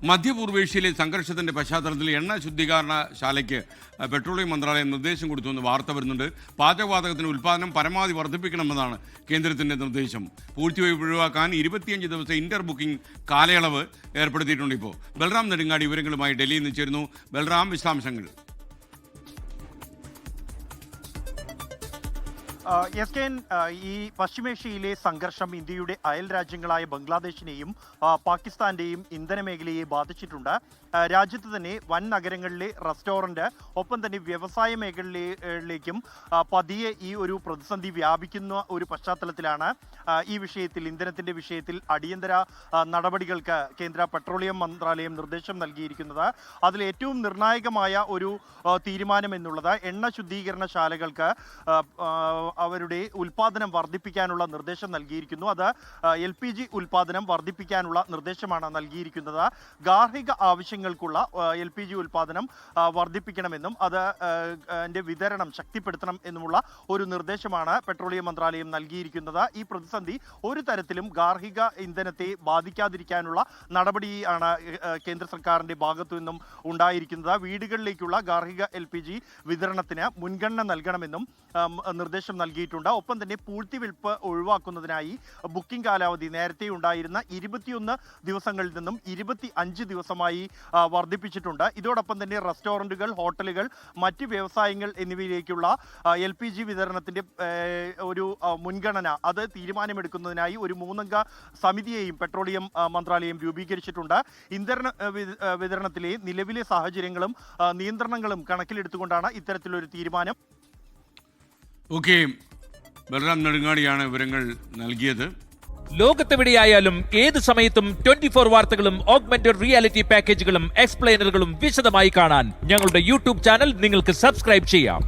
മധ്യപൂർവേഷ്യയിലെ സംഘർഷത്തിന്റെ പശ്ചാത്തലത്തിൽ എണ്ണ ശുദ്ധീകരണശാലയ്ക്ക് പെട്രോളിയം മന്ത്രാലയം നിർദ്ദേശം കൊടുത്തുവെന്ന് വാർത്ത വരുന്നുണ്ട്. പാചകവാതകത്തിന്റെ ഉൽപ്പാദനം പരമാവധി വർദ്ധിപ്പിക്കണമെന്നാണ് കേന്ദ്രത്തിന്റെ നിർദ്ദേശം. പൂഴ്ത്തിവയ്പ് ഒഴിവാക്കാൻ 25 ദിവസം ഇന്റർ ബുക്കിംഗ് കാലയളവ് ഏർപ്പെടുത്തിയിട്ടുണ്ട്. ഇപ്പോൾ ബൽറാം നെടുങ്ങാടി വിവരങ്ങളുമായി ഡൽഹിയിൽ നിന്ന് ചേരുന്നു. ബൽറാം, വിശദാംശങ്ങൾ. ഈ പശ്ചിമേഷ്യയിലെ സംഘർഷം ഇന്ത്യയുടെ അയൽ രാജ്യങ്ങളായ ബംഗ്ലാദേശിനെയും പാകിസ്ഥാന്റെയും ഇന്ധന മേഖലയെ ബാധിച്ചിട്ടുണ്ട്. രാജ്യത്ത് തന്നെ വൻ നഗരങ്ങളിലെ റെസ്റ്റോറന്റ് ഒപ്പം തന്നെ വ്യവസായ മേഖലയിലേക്കും പതിയെ ഈ ഒരു പ്രതിസന്ധി വ്യാപിക്കുന്ന ഒരു പശ്ചാത്തലത്തിലാണ് ഈ വിഷയത്തിൽ, ഇന്ധനത്തിന്റെ വിഷയത്തിൽ അടിയന്തര നടപടികൾക്ക് കേന്ദ്ര പെട്രോളിയം മന്ത്രാലയം നിർദ്ദേശം നൽകിയിരിക്കുന്നത്. അതിൽ ഏറ്റവും നിർണായകമായ ഒരു തീരുമാനം എന്നുള്ളത് എണ്ണ ശുദ്ധീകരണശാലകൾക്ക് അവരുടെ ഉൽപ്പാദനം വർദ്ധിപ്പിക്കാനുള്ള നിർദ്ദേശം നൽകിയിരിക്കുന്നു. അത് LPG ഉൽപ്പാദനം വർദ്ധിപ്പിക്കാനുള്ള നിർദ്ദേശമാണ് നൽകിയിരിക്കുന്നത്. ഗാർഹിക ആവശ്യങ്ങൾക്കുള്ള LPG ഉൽപ്പാദനം വർദ്ധിപ്പിക്കണമെന്നും അതിന്റെ വിതരണം ശക്തിപ്പെടുത്തണം എന്നുമുള്ള ഒരു നിർദ്ദേശമാണ് പെട്രോളിയം മന്ത്രാലയം നൽകിയിരിക്കുന്നത്. ഈ പ്രതിസന്ധി ഒരു തരത്തിലും ഗാർഹിക ഇന്ധനത്തെ ബാധിക്കാതിരിക്കാനുള്ള നടപടിയാണ് കേന്ദ്ര സർക്കാരിന്റെ ഭാഗത്തു നിന്നും ഉണ്ടായിരിക്കുന്നത്. വീടുകളിലേക്കുള്ള ഗാർഹിക LPG വിതരണത്തിന് മുൻഗണന നൽകണമെന്നും നിർദ്ദേശം നൽകിയിട്ടുണ്ട്. ഒപ്പം തന്നെ പൂഴ്ത്തിവെപ്പ് ഒഴിവാക്കുന്നതിനായി ബുക്കിംഗ് കാലാവധി നേരത്തെ ഉണ്ടായിരുന്ന 21 ദിവസങ്ങളിൽ നിന്നും 25 ദിവസമായി വർദ്ധിപ്പിച്ചിട്ടുണ്ട്. ഇതോടൊപ്പം തന്നെ റെസ്റ്റോറന്റുകൾ, ഹോട്ടലുകൾ, മറ്റ് വ്യവസായങ്ങൾ എന്നിവയിലേക്കുള്ള LPG വിതരണത്തിന്റെ ഒരു മുൻഗണന അത് തീരുമാനമെടുക്കുന്നതിനായി ഒരു 3-അംഗ സമിതിയെയും പെട്രോളിയം മന്ത്രാലയം രൂപീകരിച്ചിട്ടുണ്ട്. ഇന്ധന വിതരണത്തിലെ നിലവിലെ സാഹചര്യങ്ങളും നിയന്ത്രണങ്ങളും കണക്കിലെടുത്തുകൊണ്ടാണ് ഇത്തരത്തിലൊരു തീരുമാനം. ഓക്കെ, ബൽറാം നെടുങ്ങാടിയാണ് വിവരങ്ങൾ നൽകിയത്. ലോകത്തെവിടെയായാലും ഏത് സമയത്തും 24 വാർത്തകളും ഓഗ്മെന്റഡ് റിയാലിറ്റി പാക്കേജുകളും എക്സ്പ്ലെയിനറുകളും വിശദമായി കാണാൻ ഞങ്ങളുടെ യൂട്യൂബ് ചാനൽ നിങ്ങൾക്ക് സബ്സ്ക്രൈബ് ചെയ്യാം.